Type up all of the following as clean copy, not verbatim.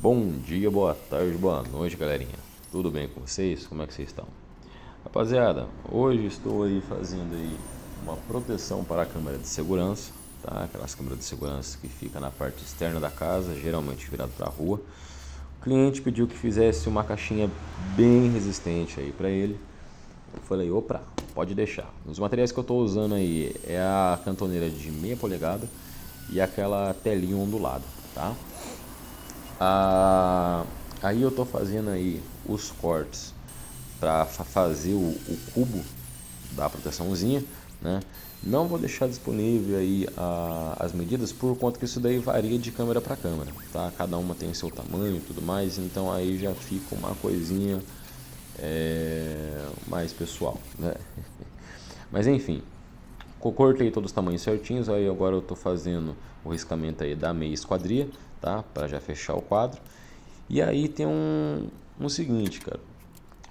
Bom dia, boa tarde, boa noite, galerinha. Tudo bem com vocês? Como é que vocês estão? Rapaziada, hoje estou aí fazendo aí uma proteção para a câmera de segurança, tá? Aquelas câmeras de segurança que fica na parte externa da casa, geralmente virado para a rua. O cliente pediu que fizesse uma caixinha bem resistente aí para ele. Eu falei, opa, pode deixar. Os materiais que eu estou usando aí é a cantoneira de meia polegada e aquela telinha ondulada, tá? Aí eu tô fazendo aí os cortes para fazer o cubo da proteçãozinha, né? Não vou deixar disponível aí as medidas por conta que isso daí varia de câmera para câmera, tá? Cada uma tem seu tamanho e tudo mais, então aí já fica uma coisinha mais pessoal, né? Mas enfim, cortei todos os tamanhos certinhos, aí agora eu tô fazendo o riscamento aí da meia esquadria, tá? Para já fechar o quadro. E aí tem um seguinte, cara.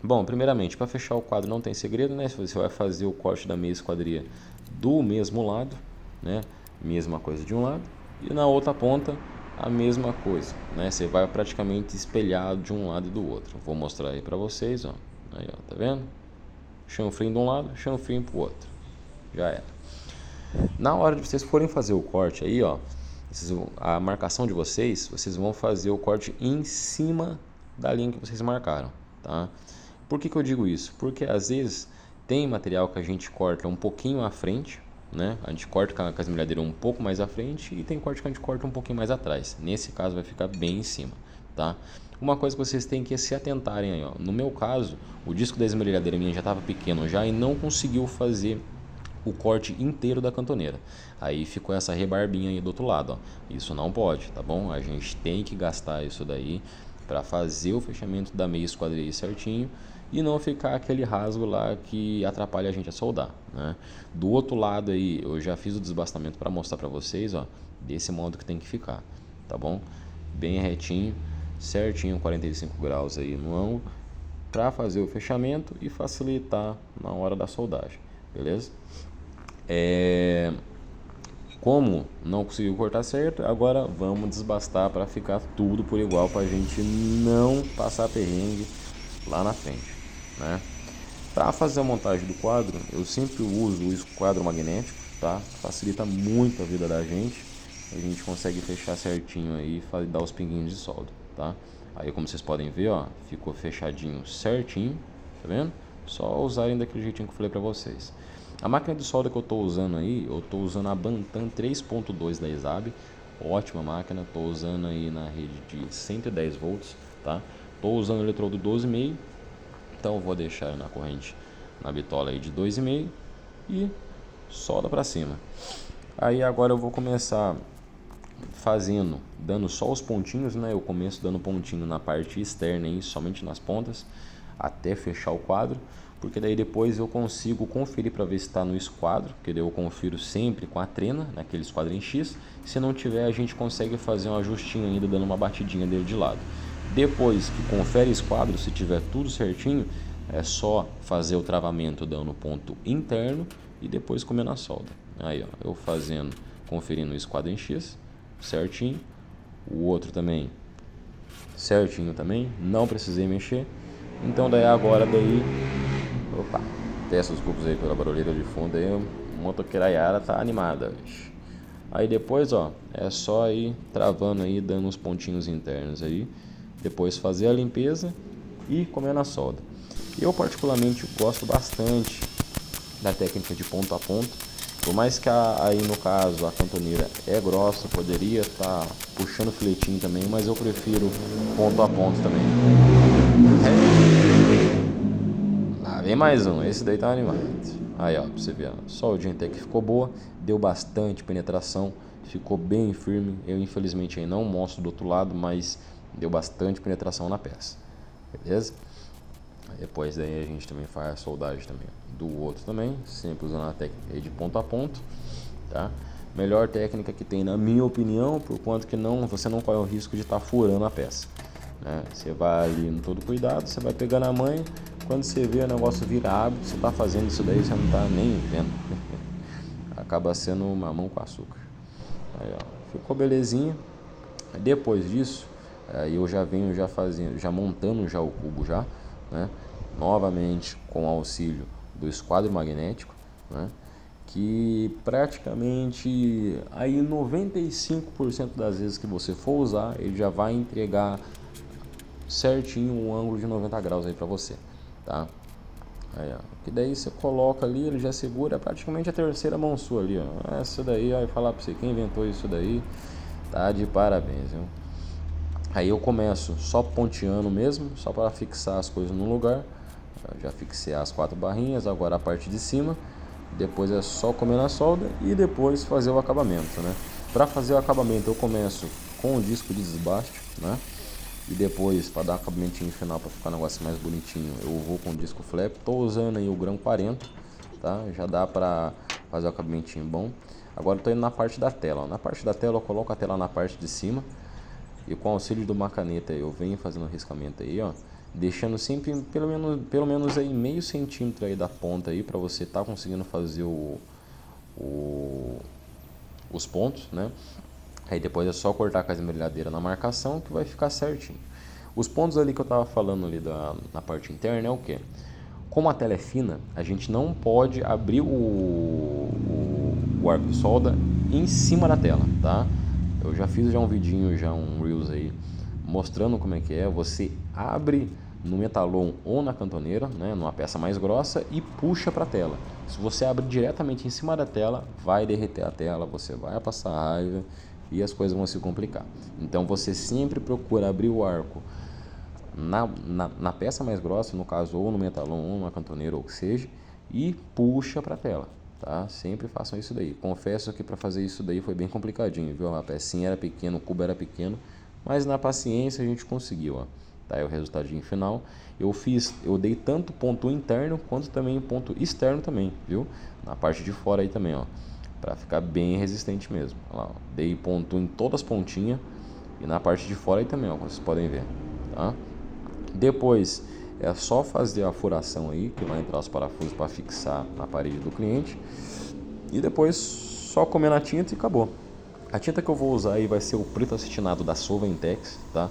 Bom, primeiramente, para fechar o quadro não tem segredo, né? Você vai fazer o corte da meia esquadria do mesmo lado, né? Mesma coisa de um lado. E na outra ponta, a mesma coisa, né? Você vai praticamente espelhado de um lado e do outro. Vou mostrar aí para vocês, ó. Aí, ó, tá vendo? Chanfrinho de um lado, chanfrinho pro outro. Já era. Na hora de vocês forem fazer o corte aí, ó, a marcação de vocês vão fazer o corte em cima da linha que vocês marcaram, tá? Por que eu digo isso? Porque às vezes tem material que a gente corta um pouquinho à frente, né? A gente corta com a esmerilhadeira um pouco mais à frente e tem corte que a gente corta um pouquinho mais atrás. Nesse caso vai ficar bem em cima, tá? Uma coisa que vocês têm que se atentarem aí, ó. No meu caso, o disco da esmerilhadeira minha já estava pequeno já e não conseguiu fazer o corte inteiro da cantoneira. Aí ficou essa rebarbinha aí do outro lado, ó. Isso não pode, tá bom? A gente tem que gastar isso daí para fazer o fechamento da meia esquadria certinho e não ficar aquele rasgo lá que atrapalha a gente a soldar, né? Do outro lado aí, eu já fiz o desbastamento para mostrar para vocês, ó, desse modo que tem que ficar, tá bom? Bem retinho, certinho, 45 graus aí no ângulo, para fazer o fechamento e facilitar na hora da soldagem, beleza? Como não conseguiu cortar certo, agora vamos desbastar para ficar tudo por igual, para a gente não passar perrengue lá na frente, né? Para fazer a montagem do quadro, eu sempre uso o esquadro magnético, tá? Facilita muito a vida da gente. A gente consegue fechar certinho aí e dar os pinguinhos de solda, tá? Aí, como vocês podem ver, ó, ficou fechadinho certinho, tá vendo? Só usarem daquele jeitinho que eu falei para vocês. A máquina de solda que eu estou usando aí, eu estou usando a Bantam 3.2 da ESAB, ótima máquina, estou usando aí na rede de 110 volts, tá? Estou usando o eletrodo 12,5, então eu vou deixar na corrente na bitola aí de 2,5 e solda para cima. Aí agora eu vou começar fazendo, dando só os pontinhos, né? Eu começo dando pontinho na parte externa aí, somente nas pontas, até fechar o quadro, porque daí depois eu consigo conferir para ver se está no esquadro, que daí eu confiro sempre com a trena, naquele esquadro em X. Se não tiver, a gente consegue fazer um ajustinho ainda, dando uma batidinha dele de lado. Depois que confere o esquadro, se tiver tudo certinho, é só fazer o travamento dando ponto interno e depois comer na solda. Aí, ó, eu fazendo, conferindo o esquadro em X, certinho, o outro também certinho também, não precisei mexer. Então daí agora opa, peço desculpas aí pela barulheira de fundo aí, a motoqueira tá animada hoje. Aí depois, ó, é só ir travando aí, dando uns pontinhos internos aí, depois fazer a limpeza e comer na solda. Eu particularmente gosto bastante da técnica de ponto a ponto, por mais que aí no caso a cantoneira é grossa, poderia estar puxando filetinho também, mas eu prefiro ponto a ponto também. Lá vem mais um, esse daí tá animado. Aí, ó, pra você ver, só o até que ficou boa, deu bastante penetração, ficou bem firme. Eu infelizmente aí não mostro do outro lado, mas deu bastante penetração na peça, beleza? Depois daí a gente também faz a soldagem também do outro também, sempre usando a técnica de ponto a ponto, tá? Melhor técnica que tem na minha opinião, por quanto que você não corre o risco de estar furando a peça, né? Você vai ali no todo cuidado, você vai pegando a manha, quando você vê o negócio vira hábito, você está fazendo isso daí, você não está nem vendo. Acaba sendo mamão com açúcar. Aí, ó, ficou belezinha. Depois disso, Aí eu já venho já fazendo, já montando já o cubo já, né? Novamente com auxílio do esquadro magnético, né? Que praticamente aí 95% das vezes que você for usar, ele já vai entregar certinho um ângulo de 90 graus aí para você, tá? Aí, ó, que daí você coloca ali, ele já segura praticamente a terceira mão sua ali, ó. Essa daí, ó, eu falar para você, quem inventou isso daí, tá de parabéns, viu? Aí eu começo só ponteando mesmo, só para fixar as coisas no lugar. Eu já fixei as 4 barrinhas, agora a parte de cima. Depois é só comer na solda e depois fazer o acabamento, né? Para fazer o acabamento eu começo com o disco de desbaste, né? E depois, para dar um acabamentinho final, para ficar um negócio mais bonitinho, eu vou com o disco flap. Tô usando aí o grão 40, tá? Já dá para fazer o acabamentinho bom. Agora eu tô indo na parte da tela, ó. Na parte da tela eu coloco a tela na parte de cima. E com o auxílio de uma caneta eu venho fazendo o riscamento aí, ó, deixando sempre pelo menos aí meio centímetro aí da ponta aí para você tá conseguindo fazer os pontos, né? Aí depois é só cortar com a esmerilhadeira na marcação que vai ficar certinho. Os pontos ali que eu tava falando ali na parte interna é o que? Como a tela é fina, a gente não pode abrir o arco de solda em cima da tela, tá? Eu já fiz um vidinho, um Reels aí, mostrando como é que é. Você abre no metalon ou na cantoneira, né, numa peça mais grossa e puxa para a tela. Se você abrir diretamente em cima da tela, vai derreter a tela, você vai passar raiva e as coisas vão se complicar. Então você sempre procura abrir o arco na peça mais grossa, no caso ou no metalon ou na cantoneira ou o que seja, e puxa para a tela, tá? Sempre façam isso daí. Confesso que para fazer isso daí foi bem complicadinho, viu? A pecinha era pequena, o cubo era pequeno, mas na paciência a gente conseguiu, ó. Tá aí o resultadinho final. Eu dei tanto ponto interno quanto também ponto externo também, viu? Na parte de fora aí também, ó, para ficar bem resistente mesmo. Olha lá, ó. Dei ponto em todas as pontinhas e na parte de fora aí também, ó, como vocês podem ver, tá? Depois é só fazer a furação aí, que vai entrar os parafusos para fixar na parede do cliente. E depois só comer na tinta e acabou. A tinta que eu vou usar aí vai ser o preto acetinado da Solventex, tá?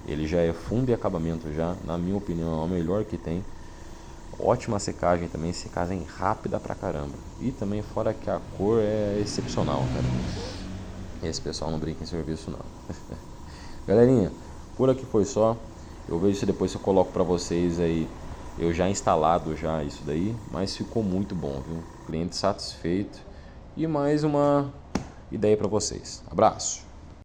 Ele já é fundo e acabamento já, na minha opinião é o melhor que tem. Ótima secagem também, secagem rápida pra caramba. E também fora que a cor é excepcional, cara. Esse pessoal não brinca em serviço não. Galerinha, por aqui foi só. Eu vejo se depois eu coloco pra vocês aí, eu já instalado já isso daí, mas ficou muito bom, viu? Cliente satisfeito e mais uma ideia pra vocês. Abraço!